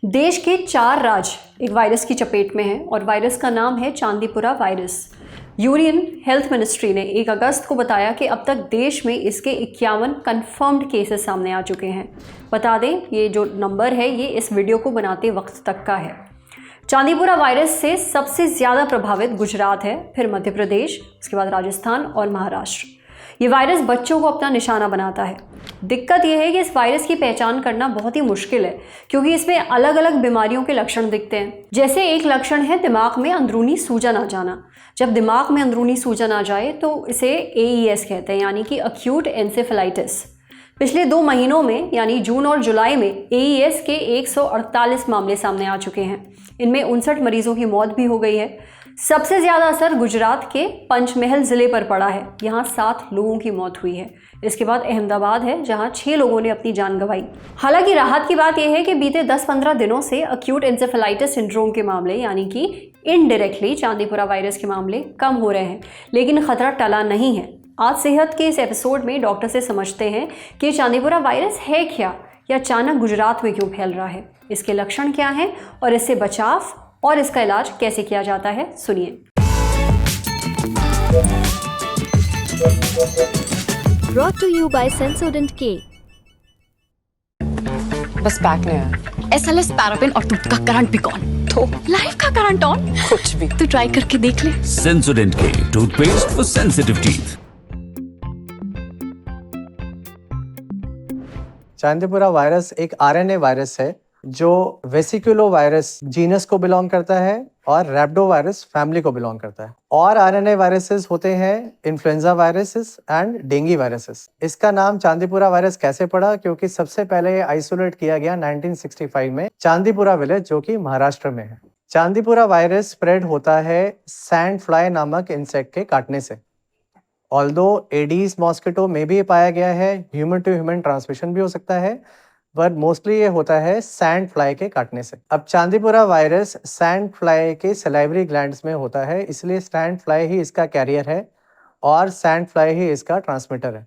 देश के 4 राज्य एक वायरस की चपेट में हैं और वायरस का नाम है Chandipura virus. Union health ministry ने 1 अगस्त को बताया कि अब तक देश में इसके 51 कंफर्म्ड केसेस सामने आ चुके हैं। बता दें, ये जो नंबर है ये इस वीडियो को बनाते वक्त तक का है। चांदीपुरा वायरस से सबसे ज़्यादा प्रभावित गुजरात है, फिर मध्य प्रदेश, उसके बाद राजस्थान और महाराष्ट्र। ये वायरस बच्चों को अपना निशाना बनाता है। दिक्कत यह है कि इस वायरस की पहचान करना बहुत ही मुश्किल है, क्योंकि इसमें अलग अलग बीमारियों के लक्षण दिखते हैं। जैसे एक लक्षण है दिमाग में अंदरूनी सूजन आ जाना। जब दिमाग में अंदरूनी सूजन आ जाए तो इसे AES कहते हैं, यानी कि अक्यूट एंसेफेलाइटिस। पिछले 2 महीनों में यानी जून और जुलाई में AES के 148 मामले सामने आ चुके हैं। इनमें 59 मरीजों की मौत भी हो गई है। सबसे ज़्यादा असर गुजरात के पंचमहल ज़िले पर पड़ा है। यहाँ 7 लोगों की मौत हुई है। इसके बाद अहमदाबाद है, जहाँ 6 लोगों ने अपनी जान गंवाई। हालांकि राहत की बात यह है कि बीते 10-15 दिनों से अक्यूट एंसेफेलाइटिस सिंड्रोम के मामले यानी कि इनडायरेक्टली चांदीपुरा वायरस के मामले कम हो रहे हैं, लेकिन खतरा टला नहीं है। आज सेहत के इस एपिसोड में डॉक्टर से समझते हैं कि चांदीपुरा वायरस है क्या, या अचानक गुजरात में क्यों फैल रहा है, इसके लक्षण क्या हैं और इससे बचाव और इसका इलाज कैसे किया जाता है। सुनिए। Brought to you by Sensodyne K। बस बैक नहीं आया। SLS पैराफिन और दूध का करंट भी कौन? तो लाइफ का करंट ऑन? कुछ भी। तो ट्राई करके देख ले। Sensodyne K toothpaste for sensitive teeth। Chandipura virus एक RNA वायरस है जो वेसिकुलो वायरस जीनस को बिलोंग करता है और रैप्डो वायरस फैमिली को बिलोंग करता है। और RNA वायरसेस होते हैं influenza viruses and dengue viruses. इसका नाम चांदीपुरा वायरस कैसे पड़ा? क्योंकि सबसे पहले ये आइसोलेट किया गया 1965 में चांदीपुरा विलेज, जो कि महाराष्ट्र में है। चांदीपुरा वायरस स्प्रेड होता है सैंड फ्लाई नामक इंसेक्ट के काटने से। ऑल्दो एडीज मॉस्किटो में भी पाया गया है, ह्यूमन टू ह्यूमन ट्रांसमिशन भी हो सकता है, बट मोस्टली ये होता है सैंड फ्लाई के काटने से। अब चांदीपुरा वायरस सैंड फ्लाई के सलाइवरी ग्लैंड्स में होता है, इसलिए सैंड फ्लाई ही इसका कैरियर है और सैंड फ्लाई ही इसका ट्रांसमिटर है।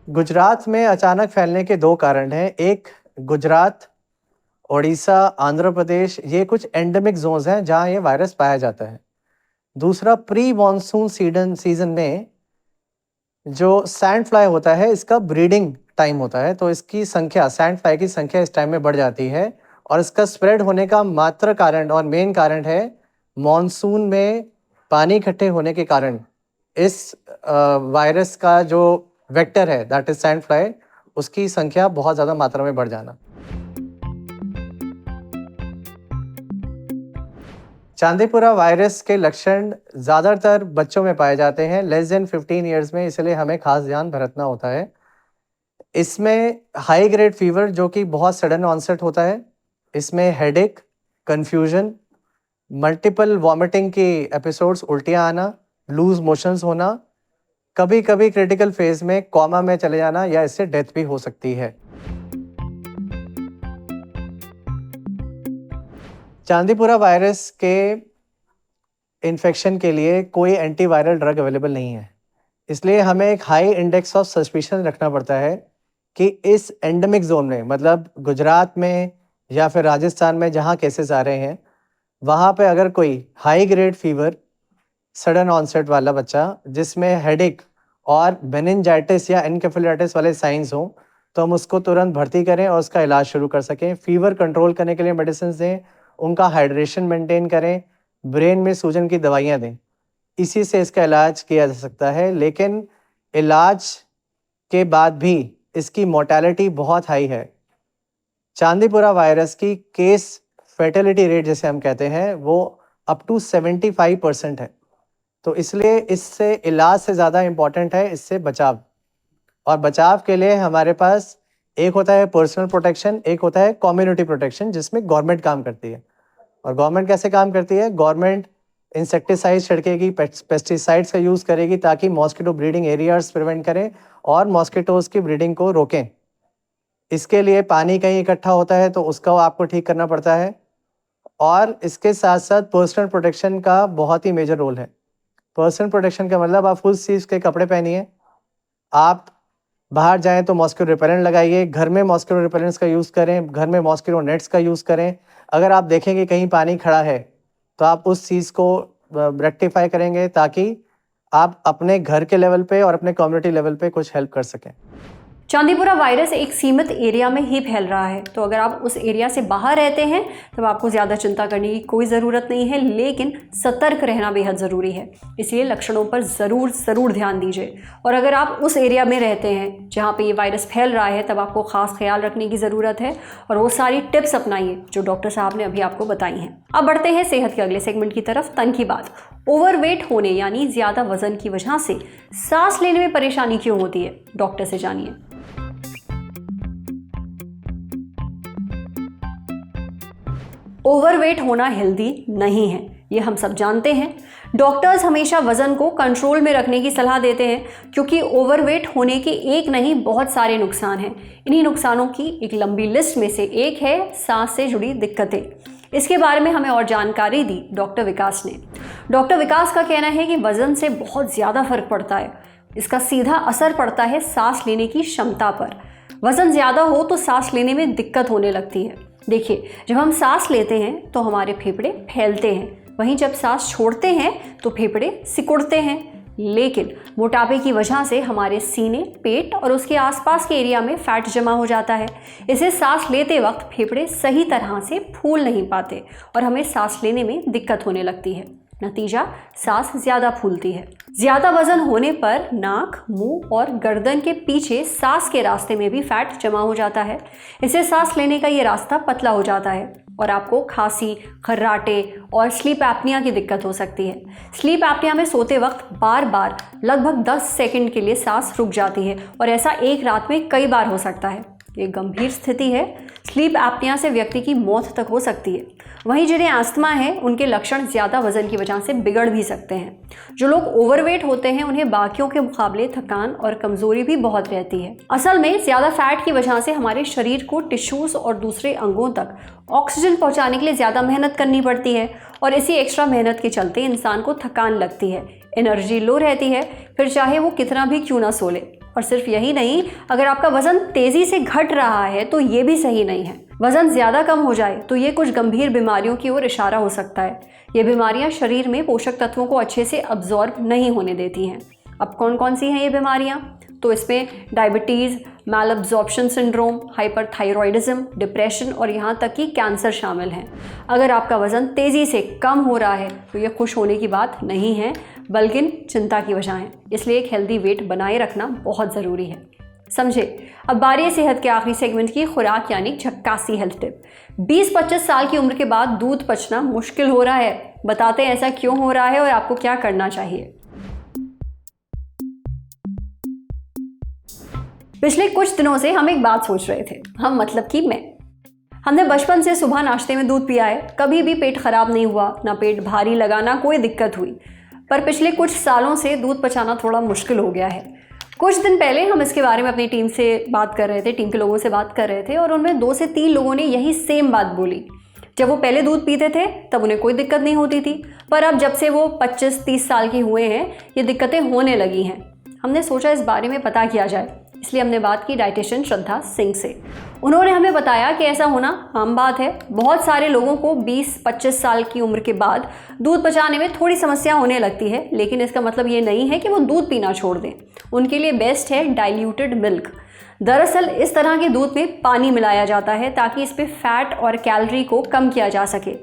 गुजरात में अचानक फैलने के 2 कारण हैं। एक, गुजरात, ओडिशा, आंध्र प्रदेश, ये कुछ एंडेमिक जोन्स हैं जहां ये वायरस पाया जाता है। दूसरा, प्री मॉनसून सीजन में जो सैंड फ्लाई होता है इसका ब्रीडिंग टाइम होता है, तो इसकी संख्या, सैंड फ्लाई की संख्या इस टाइम में बढ़ जाती है और इसका स्प्रेड होने का मात्र कारण और मेन कारण है मॉनसून में पानी इकट्ठे होने के कारण इस वायरस का जो वेक्टर है दैट इज सैंड फ्लाई, उसकी संख्या बहुत ज़्यादा मात्रा में बढ़ जाना। चांदीपुरा वायरस के लक्षण ज़्यादातर बच्चों में पाए जाते हैं, लेस देन 15 ईयर्स में, इसलिए हमें खास ध्यान बरतना होता है। इसमें हाई ग्रेड फीवर जो कि बहुत सडन ऑनसेट होता है, इसमें हेडेक, कन्फ्यूजन, मल्टीपल वॉमिटिंग की एपिसोड्स, उल्टियाँ आना, लूज मोशंस होना, कभी कभी क्रिटिकल फेज में कोमा में चले जाना या इससे डेथ भी हो सकती है। चांदीपुरा वायरस के इन्फेक्शन के लिए कोई एंटीवायरल ड्रग अवेलेबल नहीं है, इसलिए हमें एक हाई इंडेक्स ऑफ सस्पिशन रखना पड़ता है कि इस एंडेमिक जोन में, मतलब गुजरात में या फिर राजस्थान में जहाँ केसेस आ रहे हैं, वहाँ पे अगर कोई high grade fever, sudden onset वाला बच्चा जिसमें हेडेक और मेनिंजाइटिस या एनकेफेलाइटिस वाले साइंस हों, तो हम उसको तुरंत भर्ती करें और उसका इलाज शुरू कर सकें। फीवर कंट्रोल करने के लिए मेडिसिन दें, उनका हाइड्रेशन मेंटेन करें, ब्रेन में सूजन की दवाइयाँ दें, इसी से इसका इलाज किया जा सकता है। लेकिन इलाज के बाद भी इसकी मोर्टेलिटी बहुत हाई है। चांदीपुरा वायरस की केस फर्टिलिटी रेट जैसे हम कहते हैं वो अप टू 75% है, तो इसलिए इससे इलाज से ज़्यादा इम्पॉर्टेंट है इससे बचाव। और बचाव के लिए हमारे पास एक होता है पर्सनल प्रोटेक्शन, एक होता है कम्युनिटी प्रोटेक्शन, जिसमें गवर्नमेंट काम करती है। और गवर्नमेंट कैसे काम करती है? गवर्नमेंट इंसेक्टिसाइड्स छिड़केगी, पेस्टिसाइड्स का यूज़ करेगी ताकि मॉस्किटो ब्रीडिंग एरियाज प्रिवेंट करें और मॉस्किटोज़ की ब्रीडिंग को रोकें। इसके लिए पानी कहीं इकट्ठा होता है तो उसका आपको ठीक करना पड़ता है, और इसके साथ साथ पर्सनल प्रोटेक्शन का बहुत ही मेजर रोल है। पर्सनल प्रोटेक्शन का मतलब आप फुल स्लीव्स के कपड़े पहनिए, आप बाहर जाएं तो मॉस्किटो रिपेलेंट लगाइए, घर में मॉस्किटो रिपेलेंट्स का यूज़ करें, घर में मॉस्किटो नेट्स का यूज़ करें। अगर आप देखें कि कहीं पानी खड़ा है तो आप उस चीज़ को रेक्टिफाई करेंगे ताकि आप अपने घर के लेवल पे और अपने कम्युनिटी लेवल पे कुछ हेल्प कर सकें। चांदीपुरा वायरस एक सीमित एरिया में ही फैल रहा है, तो अगर आप उस एरिया से बाहर रहते हैं तब आपको ज़्यादा चिंता करने की कोई ज़रूरत नहीं है, लेकिन सतर्क रहना बेहद ज़रूरी है। इसलिए लक्षणों पर ज़रूर ध्यान दीजिए। और अगर आप उस एरिया में रहते हैं जहाँ पे ये वायरस फैल रहा है, तब आपको ख़ास ख्याल रखने की ज़रूरत है और वो सारी टिप्स अपनाइए जो डॉक्टर साहब ने अभी आपको बताई हैं। अब बढ़ते हैं सेहत के अगले सेगमेंट की तरफ, तन की बात। ओवरवेट होने यानी ज़्यादा वजन की वजह से सांस लेने में परेशानी क्यों होती है, डॉक्टर से जानिए। ओवरवेट होना हेल्दी नहीं है, ये हम सब जानते हैं। डॉक्टर्स हमेशा वजन को कंट्रोल में रखने की सलाह देते हैं क्योंकि ओवरवेट होने के एक नहीं बहुत सारे नुकसान हैं। इन्हीं नुकसानों की एक लंबी लिस्ट में से एक है सांस से जुड़ी दिक्कतें। इसके बारे में हमें और जानकारी दी डॉक्टर विकास ने। डॉक्टर विकास का कहना है कि वजन से बहुत ज़्यादा फर्क पड़ता है। इसका सीधा असर पड़ता है सांस लेने की क्षमता पर। वजन ज़्यादा हो तो सांस लेने में दिक्कत होने लगती है। देखिए, जब हम सांस लेते हैं तो हमारे फेफड़े फैलते हैं, वहीं जब सांस छोड़ते हैं तो फेफड़े सिकुड़ते हैं। लेकिन मोटापे की वजह से हमारे सीने, पेट और उसके आसपास के एरिया में फैट जमा हो जाता है। इसे सांस लेते वक्त फेफड़े सही तरह से फूल नहीं पाते और हमें सांस लेने में दिक्कत होने लगती है। नतीजा, सांस ज़्यादा फूलती है। ज़्यादा वजन होने पर नाक, मुंह और गर्दन के पीछे सांस के रास्ते में भी फैट जमा हो जाता है। इससे सांस लेने का ये रास्ता पतला हो जाता है और आपको खांसी, खर्राटे और स्लीप एपनिया की दिक्कत हो सकती है। स्लीप एपनिया में सोते वक्त बार बार लगभग 10 सेकंड के लिए सांस रुक जाती है और ऐसा एक रात में कई बार हो सकता है। ये गंभीर स्थिति है। स्लीप एपनिया से व्यक्ति की मौत तक हो सकती है। वहीं जिन्हें अस्थमा है उनके लक्षण ज़्यादा वजन की वजह से बिगड़ भी सकते हैं। जो लोग ओवरवेट होते हैं उन्हें बाकियों के मुकाबले थकान और कमज़ोरी भी बहुत रहती है। असल में ज़्यादा फैट की वजह से हमारे शरीर को टिश्यूज़ और दूसरे अंगों तक ऑक्सीजन पहुंचाने के लिए ज़्यादा मेहनत करनी पड़ती है और इसी एक्स्ट्रा मेहनत के चलते इंसान को थकान लगती है, एनर्जी लो रहती है, फिर चाहे वो कितना भी क्यों ना सो ले। और सिर्फ यही नहीं, अगर आपका वजन तेज़ी से घट रहा है तो ये भी सही नहीं है। वजन ज़्यादा कम हो जाए तो ये कुछ गंभीर बीमारियों की ओर इशारा हो सकता है। ये बीमारियां शरीर में पोषक तत्वों को अच्छे से अब्जॉर्ब नहीं होने देती हैं। अब कौन कौन सी हैं ये बीमारियां? तो इसमें डायबिटीज़, मैल अब्जॉर्प्शन सिंड्रोम, हाइपरथायरॉयडिज्म, डिप्रेशन और यहाँ तक कि कैंसर शामिल हैं। अगर आपका वज़न तेज़ी से कम हो रहा है तो ये खुश होने की बात नहीं है, बल्कि चिंता की वजह है। इसलिए एक हेल्दी वेट बनाए रखना बहुत ज़रूरी है। समझे। अब बारी है सेहत के आखिरी सेगमेंट की, खुराक यानी झक्कासी हेल्थ टिप। 20-25 साल की उम्र के बाद दूध पचना मुश्किल हो रहा है। बताते हैं ऐसा क्यों हो रहा है और आपको क्या करना चाहिए। पिछले कुछ दिनों से हम एक बात सोच रहे थे, हम मतलब कि मैं। हमने बचपन से सुबह नाश्ते में दूध पिया है, कभी भी पेट खराब नहीं हुआ, ना पेट भारी लगा, ना कोई दिक्कत हुई। पर पिछले कुछ सालों से दूध पचाना थोड़ा मुश्किल हो गया है। कुछ दिन पहले हम इसके बारे में अपनी टीम से बात कर रहे थे, टीम के लोगों से बात कर रहे थे और उनमें 2 से 3 लोगों ने यही सेम बात बोली। जब वो पहले दूध पीते थे तब उन्हें कोई दिक्कत नहीं होती थी, पर अब जब से वो 25-30 साल के हुए हैं ये दिक्कतें होने लगी हैं। हमने सोचा इस बारे में पता किया जाए, इसलिए हमने बात की डाइटिशियन श्रद्धा सिंह से। उन्होंने हमें बताया कि ऐसा होना आम बात है। बहुत सारे लोगों को 20-25 साल की उम्र के बाद दूध पचाने में थोड़ी समस्या होने लगती है, लेकिन इसका मतलब ये नहीं है कि वो दूध पीना छोड़ दें। उनके लिए बेस्ट है डाइल्यूटेड मिल्क। दरअसल इस तरह के दूध में पानी मिलाया जाता है ताकि इस पे फैट और कैलोरी को कम किया जा सके।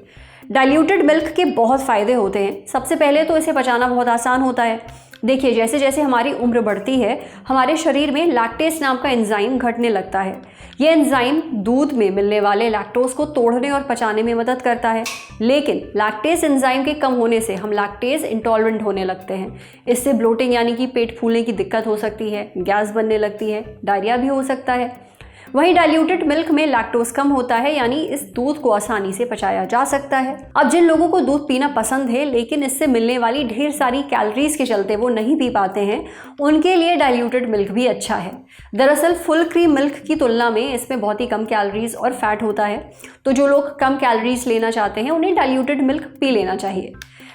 डाइल्यूटेड मिल्क के बहुत फ़ायदे होते हैं। सबसे पहले तो इसे पचाना बहुत आसान होता है। देखिए, जैसे जैसे हमारी उम्र बढ़ती है हमारे शरीर में लैक्टेस नाम का एंजाइम घटने लगता है। ये एंजाइम दूध में मिलने वाले लैक्टोज को तोड़ने और पचाने में मदद करता है, लेकिन लैक्टेस एंजाइम के कम होने से हम लैक्टेज इंटॉलरेंट होने लगते हैं। इससे ब्लोटिंग यानी कि पेट फूलने की दिक्कत हो सकती है, गैस बनने लगती है, डायरिया भी हो सकता है। वहीं डाइल्यूटेड मिल्क में लैक्टोज कम होता है, यानी इस दूध को आसानी से पचाया जा सकता है। अब जिन लोगों को दूध पीना पसंद है लेकिन इससे मिलने वाली ढेर सारी कैलोरीज के चलते वो नहीं पी पाते हैं, उनके लिए डाइल्यूटेड मिल्क भी अच्छा है। दरअसल फुल क्रीम मिल्क की तुलना में इसमें बहुत ही कम कैलोरीज और फैट होता है, तो जो लोग कम कैलोरीज लेना चाहते हैं उन्हें डाइल्यूटेड मिल्क पी लेना चाहिए।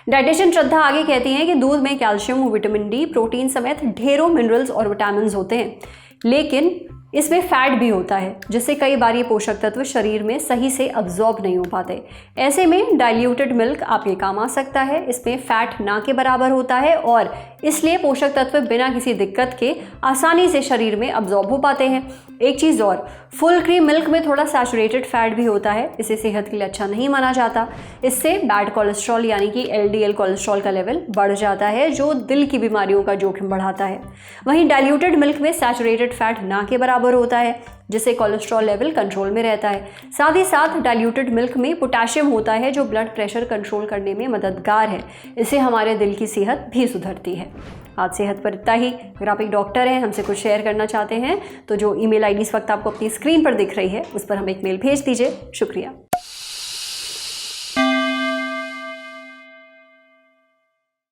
डाइटिशियन श्रद्धा आगे कहती हैं कि दूध में कैल्शियम, विटामिन डी, प्रोटीन समेत ढेरों मिनरल्स और विटामिन होते हैं। लेकिन इसमें फैट भी होता है, जिससे कई बार ये पोषक तत्व शरीर में सही से अब्जॉर्ब नहीं हो पाते। ऐसे में डाइल्यूटेड मिल्क आपके काम आ सकता है। इसमें फैट ना के बराबर होता है और इसलिए पोषक तत्व बिना किसी दिक्कत के आसानी से शरीर में अब्जॉर्ब हो पाते हैं। एक चीज़ और, फुल क्रीम मिल्क में थोड़ा सैचुरेटेड फैट भी होता है। इसे सेहत के लिए अच्छा नहीं माना जाता। इससे बैड कोलेस्ट्रॉल यानी कि LDL कोलेस्ट्रॉल का लेवल बढ़ जाता है, जो दिल की बीमारियों का जोखिम बढ़ाता है। वहीं डाइल्यूटेड मिल्क में सैचुरेटेड फैट ना के बराबर होता है, जिससे कोलेस्ट्रॉल लेवल कंट्रोल में रहता है। साथ ही साथ डाइल्यूटेड मिल्क में पोटेशियम होता है, जो ब्लड प्रेशर कंट्रोल करने में मददगार है। इससे हमारे दिल की सेहत भी सुधरती है। आज सेहत पर इतना ही। अगर आप एक डॉक्टर हैं, हमसे कुछ शेयर करना चाहते हैं, तो जो ईमेल आईडी इस वक्त आपको अपनी स्क्रीन पर दिख रही है, उस पर हमें एक मेल भेज दीजिए। शुक्रिया।